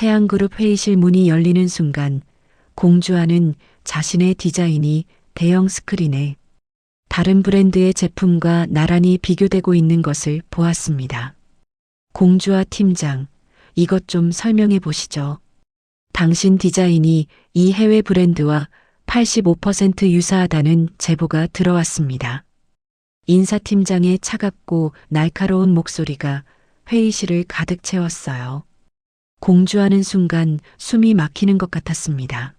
태양그룹 회의실 문이 열리는 순간 공주아는 자신의 디자인이 대형 스크린에 다른 브랜드의 제품과 나란히 비교되고 있는 것을 보았습니다. 공주아 팀장, 이것 좀 설명해 보시죠. 당신 디자인이 이 해외 브랜드와 85% 유사하다는 제보가 들어왔습니다. 인사팀장의 차갑고 날카로운 목소리가 회의실을 가득 채웠어요. 공주하는 순간 숨이 막히는 것 같았습니다.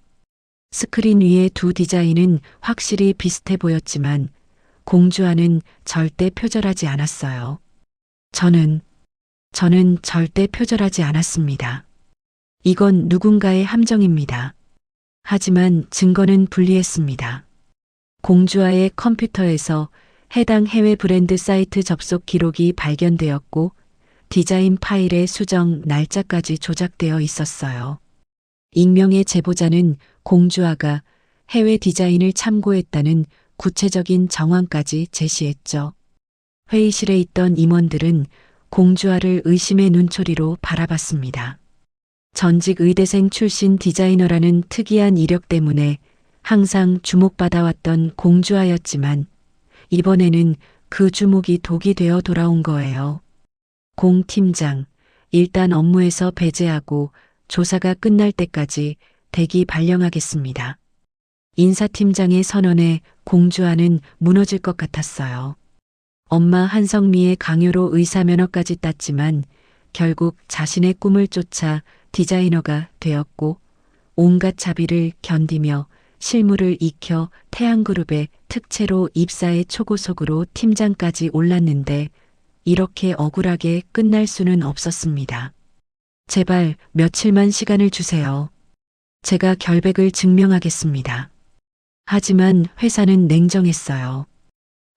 스크린 위의 두 디자인은 확실히 비슷해 보였지만 공주하는 절대 표절하지 않았어요. 저는 절대 표절하지 않았습니다. 이건 누군가의 함정입니다. 하지만 증거는 불리했습니다. 공주아의 컴퓨터에서 해당 해외 브랜드 사이트 접속 기록이 발견되었고 디자인 파일의 수정 날짜까지 조작되어 있었어요. 익명의 제보자는 공주아가 해외 디자인을 참고했다는 구체적인 정황까지 제시했죠. 회의실에 있던 임원들은 공주아를 의심의 눈초리로 바라봤습니다. 전직 의대생 출신 디자이너라는 특이한 이력 때문에 항상 주목받아왔던 공주아였지만 이번에는 그 주목이 독이 되어 돌아온 거예요. 공 팀장, 일단 업무에서 배제하고 조사가 끝날 때까지 대기 발령하겠습니다. 인사팀장의 선언에 공주아는 무너질 것 같았어요. 엄마 한성미의 강요로 의사면허까지 땄지만 결국 자신의 꿈을 쫓아 디자이너가 되었고 온갖 자비를 견디며 실무를 익혀 태양그룹의 특채로 입사해 초고속으로 팀장까지 올랐는데 이렇게 억울하게 끝날 수는 없었습니다. 제발 며칠만 시간을 주세요. 제가 결백을 증명하겠습니다. 하지만 회사는 냉정했어요.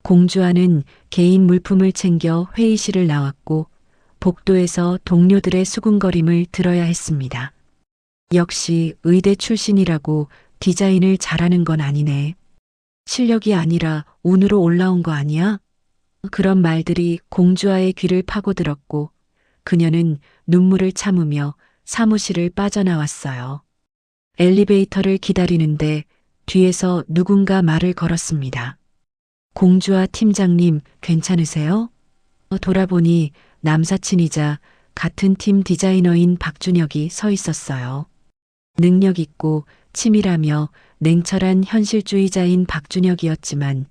공주아는 개인 물품을 챙겨 회의실을 나왔고 복도에서 동료들의 수군거림을 들어야 했습니다. 역시 의대 출신이라고 디자인을 잘하는 건 아니네. 실력이 아니라 운으로 올라온 거 아니야? 그런 말들이 공주아의 귀를 파고들었고 그녀는 눈물을 참으며 사무실을 빠져나왔어요. 엘리베이터를 기다리는데 뒤에서 누군가 말을 걸었습니다. 공주아 팀장님 괜찮으세요? 돌아보니 남사친이자 같은 팀 디자이너인 박준혁이 서 있었어요. 능력 있고 치밀하며 냉철한 현실주의자인 박준혁이었지만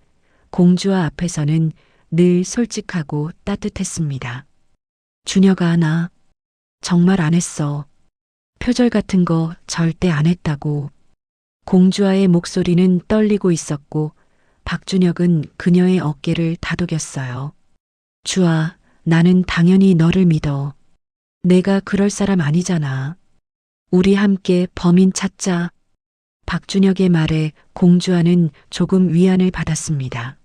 공주아 앞에서는 늘 솔직하고 따뜻했습니다. 준혁아, 나 정말 안 했어. 표절 같은 거 절대 안 했다고. 공주아의 목소리는 떨리고 있었고 박준혁은 그녀의 어깨를 다독였어요. 주아, 나는 당연히 너를 믿어. 내가 그럴 사람 아니잖아. 우리 함께 범인 찾자. 박준혁의 말에 공주아는 조금 위안을 받았습니다.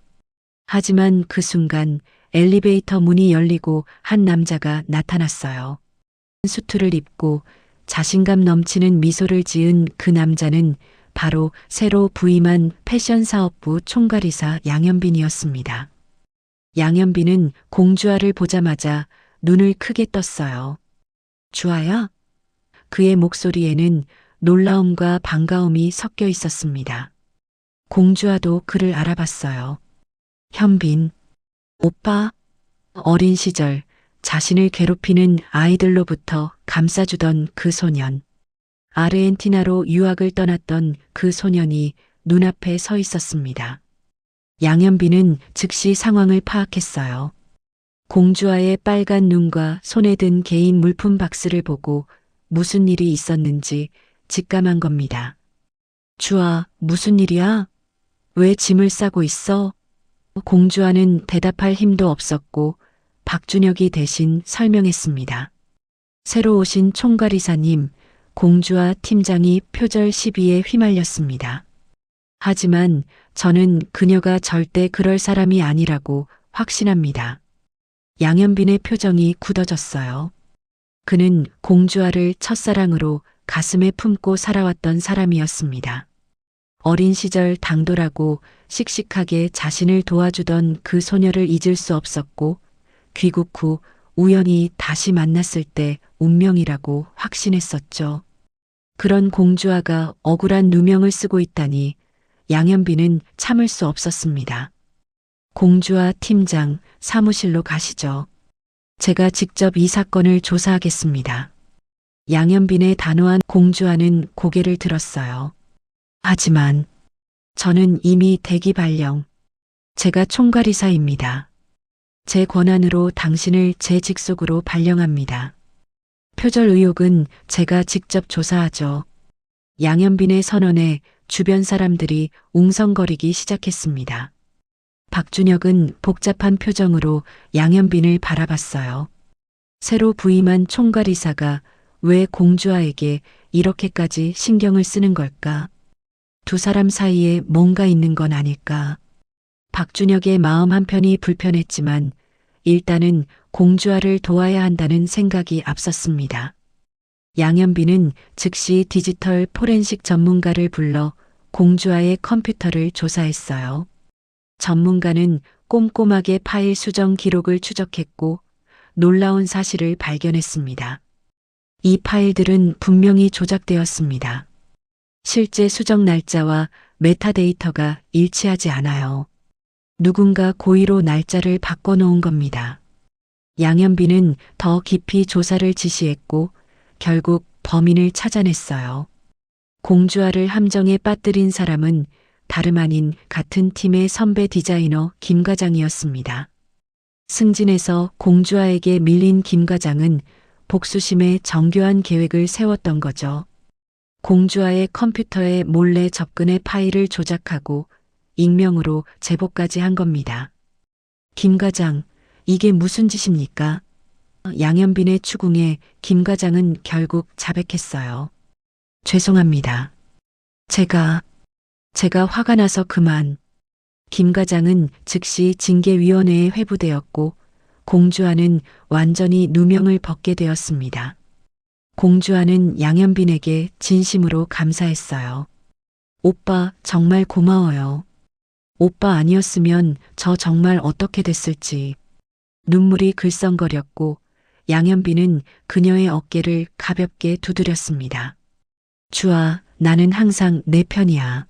하지만 그 순간 엘리베이터 문이 열리고 한 남자가 나타났어요. 수트를 입고 자신감 넘치는 미소를 지은 그 남자는 바로 새로 부임한 패션 사업부 총괄이사 양현빈이었습니다. 양현빈은 공주아를 보자마자 눈을 크게 떴어요. 주아야? 그의 목소리에는 놀라움과 반가움이 섞여 있었습니다. 공주아도 그를 알아봤어요. 현빈, 오빠, 어린 시절 자신을 괴롭히는 아이들로부터 감싸주던 그 소년. 아르헨티나로 유학을 떠났던 그 소년이 눈앞에 서 있었습니다. 양현빈은 즉시 상황을 파악했어요. 공주아의 빨간 눈과 손에 든 개인 물품 박스를 보고 무슨 일이 있었는지 직감한 겁니다. 주아, 무슨 일이야? 왜 짐을 싸고 있어? 공주아는 대답할 힘도 없었고 박준혁이 대신 설명했습니다. 새로 오신 총괄이사님, 공주아 팀장이 표절 시비에 휘말렸습니다. 하지만 저는 그녀가 절대 그럴 사람이 아니라고 확신합니다. 양현빈의 표정이 굳어졌어요. 그는 공주아를 첫사랑으로 가슴에 품고 살아왔던 사람이었습니다. 어린 시절 당돌하고 씩씩하게 자신을 도와주던 그 소녀를 잊을 수 없었고 귀국 후 우연히 다시 만났을 때 운명이라고 확신했었죠. 그런 공주아가 억울한 누명을 쓰고 있다니 양현빈은 참을 수 없었습니다. 공주아 팀장 사무실로 가시죠. 제가 직접 이 사건을 조사하겠습니다. 양현빈의 단호한 공주아는 고개를 들었어요. 하지만 저는 이미 대기 발령. 제가 총괄이사입니다. 제 권한으로 당신을 제 직속으로 발령합니다. 표절 의혹은 제가 직접 조사하죠. 양현빈의 선언에 주변 사람들이 웅성거리기 시작했습니다. 박준혁은 복잡한 표정으로 양현빈을 바라봤어요. 새로 부임한 총괄이사가 왜 공주아에게 이렇게까지 신경을 쓰는 걸까? 두 사람 사이에 뭔가 있는 건 아닐까? 박준혁의 마음 한편이 불편했지만 일단은 공주아를 도와야 한다는 생각이 앞섰습니다. 양현빈은 즉시 디지털 포렌식 전문가를 불러 공주아의 컴퓨터를 조사했어요. 전문가는 꼼꼼하게 파일 수정 기록을 추적했고 놀라운 사실을 발견했습니다. 이 파일들은 분명히 조작되었습니다. 실제 수정 날짜와 메타데이터가 일치하지 않아요. 누군가 고의로 날짜를 바꿔놓은 겁니다. 양현빈은 더 깊이 조사를 지시했고 결국 범인을 찾아냈어요. 공주아를 함정에 빠뜨린 사람은 다름 아닌 같은 팀의 선배 디자이너 김 과장이었습니다. 승진해서 공주아에게 밀린 김 과장은 복수심에 정교한 계획을 세웠던 거죠. 공주아의 컴퓨터에 몰래 접근해 파일을 조작하고 익명으로 제보까지 한 겁니다. 김 과장, 이게 무슨 짓입니까? 양현빈의 추궁에 김 과장은 결국 자백했어요. 죄송합니다. 제가 화가 나서 그만. 김 과장은 즉시 징계위원회에 회부되었고 공주아는 완전히 누명을 벗게 되었습니다. 공주아는 양현빈에게 진심으로 감사했어요. 오빠 정말 고마워요. 오빠 아니었으면 저 정말 어떻게 됐을지. 눈물이 글썽거렸고 양현빈은 그녀의 어깨를 가볍게 두드렸습니다. 주아, 나는 항상 내 편이야.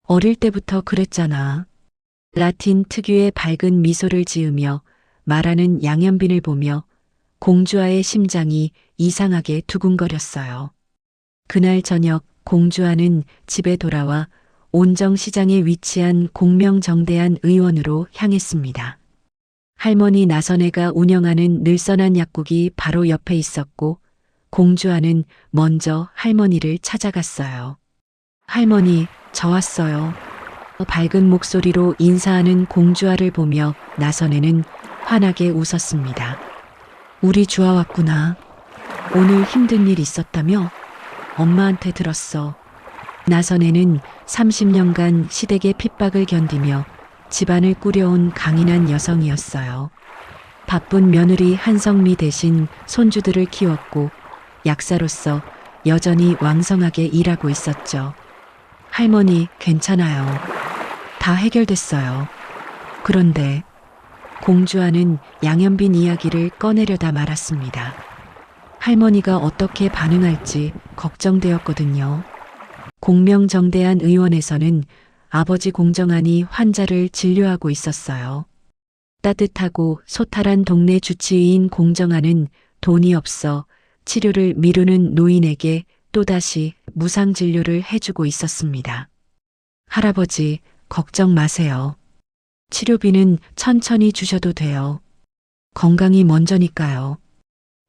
어릴 때부터 그랬잖아. 라틴 특유의 밝은 미소를 지으며 말하는 양현빈을 보며 공주아의 심장이 이상하게 두근거렸어요. 그날 저녁 공주아는 집에 돌아와 온정시장에 위치한 공명정대한 의원으로 향했습니다. 할머니 나선애가 운영하는 늘선한 약국이 바로 옆에 있었고 공주아는 먼저 할머니를 찾아갔어요. 할머니, 저 왔어요. 밝은 목소리로 인사하는 공주아를 보며 나선애는 환하게 웃었습니다. 우리 주아 왔구나. 오늘 힘든 일 있었다며? 엄마한테 들었어. 나선애는 30년간 시댁의 핍박을 견디며 집안을 꾸려온 강인한 여성이었어요. 바쁜 며느리 한성미 대신 손주들을 키웠고 약사로서 여전히 왕성하게 일하고 있었죠. 할머니, 괜찮아요. 다 해결됐어요. 그런데 공주아는 양현빈 이야기를 꺼내려다 말았습니다. 할머니가 어떻게 반응할지 걱정되었거든요. 공명정대한 의원에서는 아버지 공정한이 환자를 진료하고 있었어요. 따뜻하고 소탈한 동네 주치의인 공정한은 돈이 없어 치료를 미루는 노인에게 또다시 무상 진료를 해주고 있었습니다. 할아버지, 걱정 마세요. 치료비는 천천히 주셔도 돼요. 건강이 먼저니까요.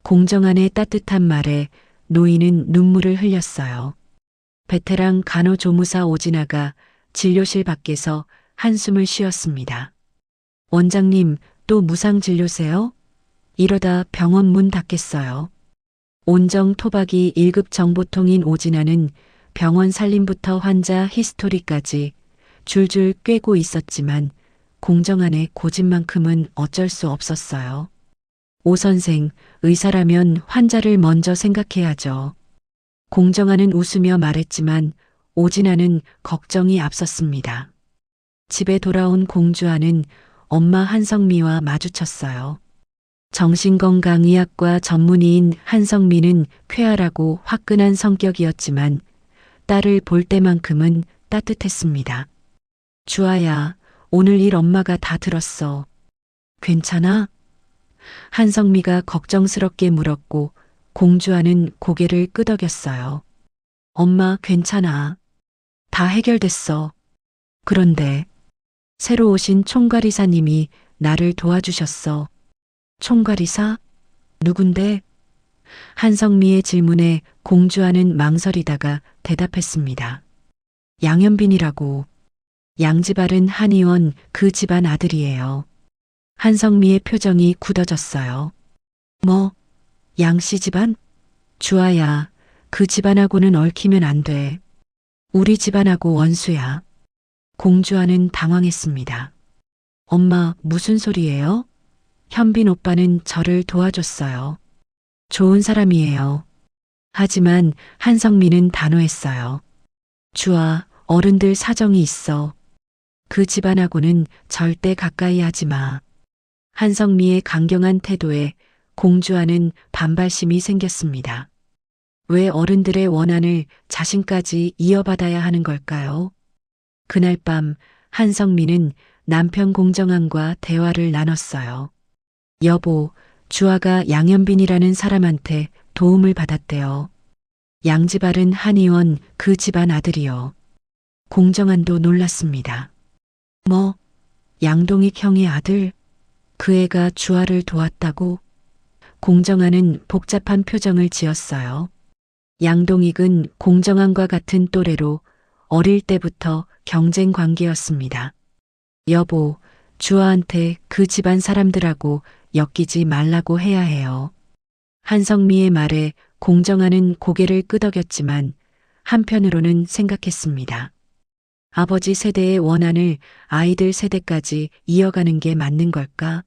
공정한의 따뜻한 말에 노인은 눈물을 흘렸어요. 베테랑 간호조무사 오진아가 진료실 밖에서 한숨을 쉬었습니다. 원장님, 또 무상진료세요? 이러다 병원 문 닫겠어요. 온정 토박이 1급 정보통인 오진아는 병원 살림부터 환자 히스토리까지 줄줄 꿰고 있었지만 공정한의 고집만큼은 어쩔 수 없었어요. 오 선생, 의사라면 환자를 먼저 생각해야죠. 공정한은 웃으며 말했지만 오진아는 걱정이 앞섰습니다. 집에 돌아온 공주아는 엄마 한성미와 마주쳤어요. 정신건강의학과 전문의인 한성민은 쾌활하고 화끈한 성격이었지만 딸을 볼 때만큼은 따뜻했습니다. 주아야, 오늘 일 엄마가 다 들었어. 괜찮아? 한성미가 걱정스럽게 물었고 공주아는 고개를 끄덕였어요. 엄마, 괜찮아. 다 해결됐어. 그런데 새로 오신 총괄이사님이 나를 도와주셨어. 총괄이사? 누군데? 한성미의 질문에 공주아는 망설이다가 대답했습니다. 양현빈이라고. 양지바른 한의원 그 집안 아들이에요. 한성미의 표정이 굳어졌어요. 뭐? 양씨 집안? 주아야, 그 집안하고는 얽히면 안 돼. 우리 집안하고 원수야. 공주아는 당황했습니다. 엄마, 무슨 소리예요? 현빈 오빠는 저를 도와줬어요. 좋은 사람이에요. 하지만 한성민은 단호했어요. 주아, 어른들 사정이 있어. 그 집안하고는 절대 가까이 하지 마. 한성미의 강경한 태도에 공주아는 반발심이 생겼습니다. 왜 어른들의 원한을 자신까지 이어받아야 하는 걸까요? 그날 밤 한성미는 남편 공정한과 대화를 나눴어요. 여보, 주아가 양현빈이라는 사람한테 도움을 받았대요. 양지바른 한의원 그 집안 아들이요. 공정한도 놀랐습니다. 뭐, 양동익 형의 아들? 그 애가 주아를 도왔다고? 공정한은 복잡한 표정을 지었어요. 양동익은 공정한과 같은 또래로 어릴 때부터 경쟁 관계였습니다. 여보, 주아한테 그 집안 사람들하고 엮이지 말라고 해야 해요. 한성미의 말에 공정한은 고개를 끄덕였지만 한편으로는 생각했습니다. 아버지 세대의 원한을 아이들 세대까지 이어가는 게 맞는 걸까?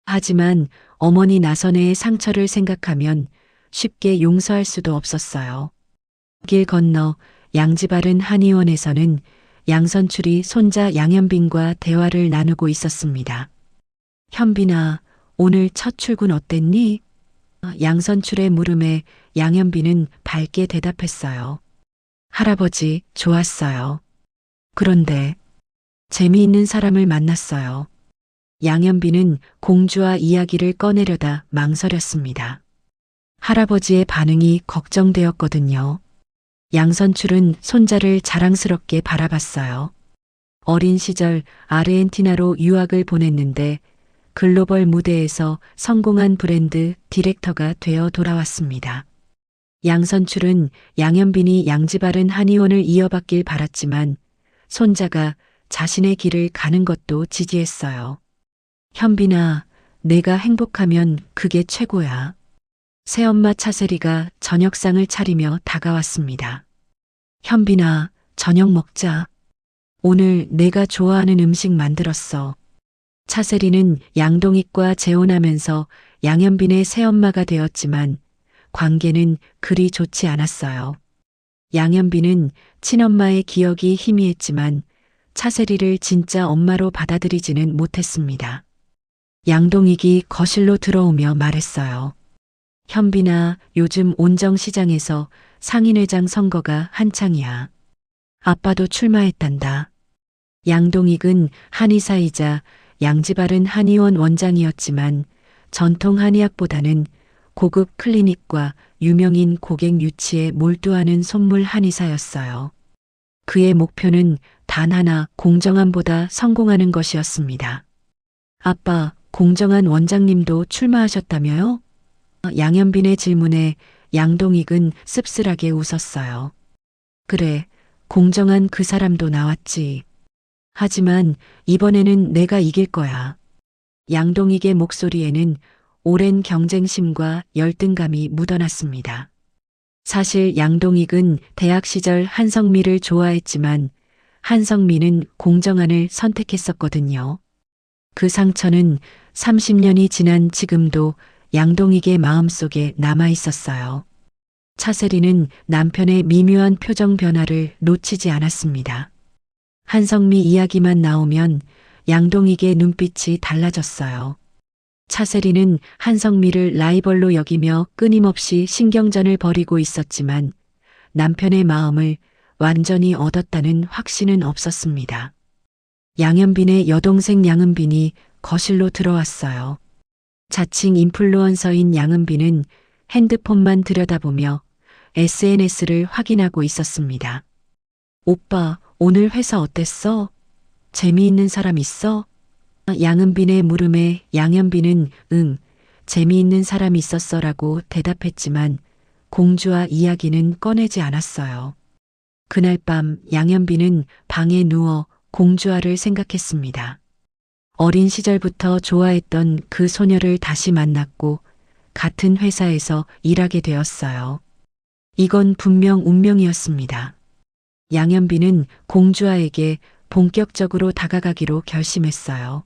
하지만 어머니 나선혜의 상처를 생각하면 쉽게 용서할 수도 없었어요. 길 건너 양지바른 한의원에서는 양선출이 손자 양현빈과 대화를 나누고 있었습니다. 현빈아, 오늘 첫 출근 어땠니? 양선출의 물음에 양현빈은 밝게 대답했어요. 할아버지, 좋았어요. 그런데 재미있는 사람을 만났어요. 양현빈은 공주와 이야기를 꺼내려다 망설였습니다. 할아버지의 반응이 걱정되었거든요. 양선출은 손자를 자랑스럽게 바라봤어요. 어린 시절 아르헨티나로 유학을 보냈는데 글로벌 무대에서 성공한 브랜드 디렉터가 되어 돌아왔습니다. 양선출은 양현빈이 양지바른 한의원을 이어받길 바랐지만 손자가 자신의 길을 가는 것도 지지했어요. 현빈아, 내가 행복하면 그게 최고야. 새엄마 차세리가 저녁상을 차리며 다가왔습니다. 현빈아, 저녁 먹자. 오늘 내가 좋아하는 음식 만들었어. 차세리는 양동익과 재혼하면서 양현빈의 새엄마가 되었지만 관계는 그리 좋지 않았어요. 양현빈은 친엄마의 기억이 희미했지만 차세리를 진짜 엄마로 받아들이지는 못했습니다. 양동익이 거실로 들어오며 말했어요. 현빈아, 요즘 온정시장에서 상인회장 선거가 한창이야. 아빠도 출마했단다. 양동익은 한의사이자 양지바른 한의원 원장이었지만 전통 한의학보다는 고급 클리닉과 유명인 고객 유치에 몰두하는 손물 한의사였어요. 그의 목표는 단 하나, 공정한보다 성공하는 것이었습니다. 아빠, 공정한 원장님도 출마하셨다며요? 양현빈의 질문에 양동익은 씁쓸하게 웃었어요. 그래, 공정한 그 사람도 나왔지. 하지만 이번에는 내가 이길 거야. 양동익의 목소리에는 오랜 경쟁심과 열등감이 묻어났습니다. 사실 양동익은 대학 시절 한성미를 좋아했지만 한성미는 공정한을 선택했었거든요. 그 상처는 30년이 지난 지금도 양동익의 마음속에 남아 있었어요. 차세리는 남편의 미묘한 표정 변화를 놓치지 않았습니다. 한성미 이야기만 나오면 양동익의 눈빛이 달라졌어요. 차세리는 한성미를 라이벌로 여기며 끊임없이 신경전을 벌이고 있었지만 남편의 마음을 완전히 얻었다는 확신은 없었습니다. 양현빈의 여동생 양은빈이 거실로 들어왔어요. 자칭 인플루언서인 양은빈은 핸드폰만 들여다보며 SNS를 확인하고 있었습니다. 오빠, 오늘 회사 어땠어? 재미있는 사람 있어? 양은빈의 물음에 양현빈은 응, 재미있는 사람 있었어라고 대답했지만 공주와 이야기는 꺼내지 않았어요. 그날 밤 양현빈은 방에 누워 공주아를 생각했습니다. 어린 시절부터 좋아했던 그 소녀를 다시 만났고 같은 회사에서 일하게 되었어요. 이건 분명 운명이었습니다. 양현빈은 공주아에게 본격적으로 다가가기로 결심했어요.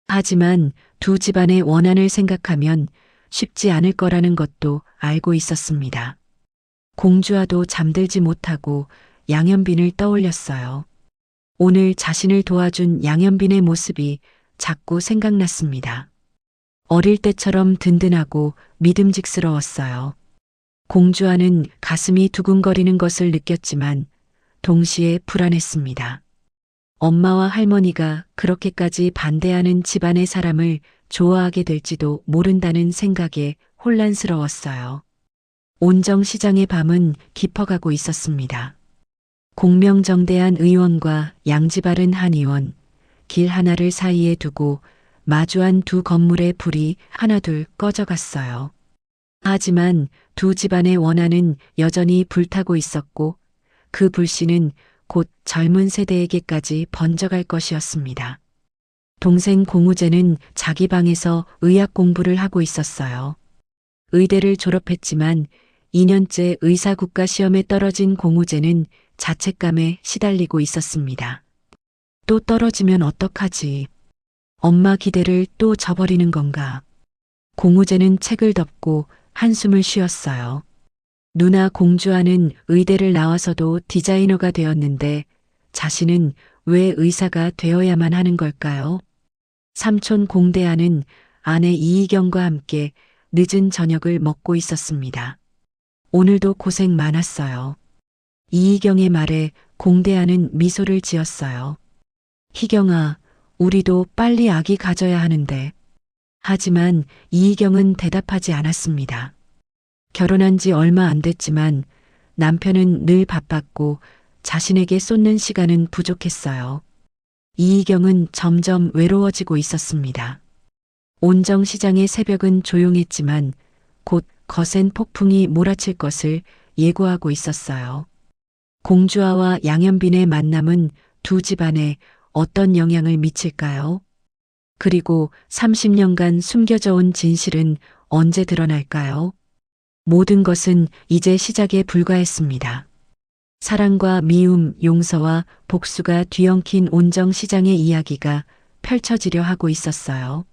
하지만 두 집안의 원한을 생각하면 쉽지 않을 거라는 것도 알고 있었습니다. 공주아도 잠들지 못하고 양현빈을 떠올렸어요. 오늘 자신을 도와준 양현빈의 모습이 자꾸 생각났습니다. 어릴 때처럼 든든하고 믿음직스러웠어요. 공주아는 가슴이 두근거리는 것을 느꼈지만 동시에 불안했습니다. 엄마와 할머니가 그렇게까지 반대하는 집안의 사람을 좋아하게 될지도 모른다는 생각에 혼란스러웠어요. 온정시장의 밤은 깊어가고 있었습니다. 공명정대한 의원과 양지바른 한 의원, 길 하나를 사이에 두고 마주한 두 건물의 불이 하나둘 꺼져갔어요. 하지만 두 집안의 원한은 여전히 불타고 있었고 그 불씨는 곧 젊은 세대에게까지 번져갈 것이었습니다. 동생 공우재는 자기 방에서 의학 공부를 하고 있었어요. 의대를 졸업했지만 2년째 의사국가시험에 떨어진 공우재는 자책감에 시달리고 있었습니다. 또 떨어지면 어떡하지? 엄마 기대를 또 저버리는 건가? 공우재는 책을 덮고 한숨을 쉬었어요. 누나 공주아는 의대를 나와서도 디자이너가 되었는데 자신은 왜 의사가 되어야만 하는 걸까요? 삼촌 공대아는 아내 이희경과 함께 늦은 저녁을 먹고 있었습니다. 오늘도 고생 많았어요. 이희경의 말에 공대아는 미소를 지었어요. 희경아, 우리도 빨리 아기 가져야 하는데. 하지만 이희경은 대답하지 않았습니다. 결혼한 지 얼마 안 됐지만 남편은 늘 바빴고 자신에게 쏟는 시간은 부족했어요. 이희경은 점점 외로워지고 있었습니다. 온정시장의 새벽은 조용했지만 곧 거센 폭풍이 몰아칠 것을 예고하고 있었어요. 공주아와 양현빈의 만남은 두 집안에 어떤 영향을 미칠까요? 그리고 30년간 숨겨져 온 진실은 언제 드러날까요? 모든 것은 이제 시작에 불과했습니다. 사랑과 미움, 용서와 복수가 뒤엉킨 온정시장의 이야기가 펼쳐지려 하고 있었어요.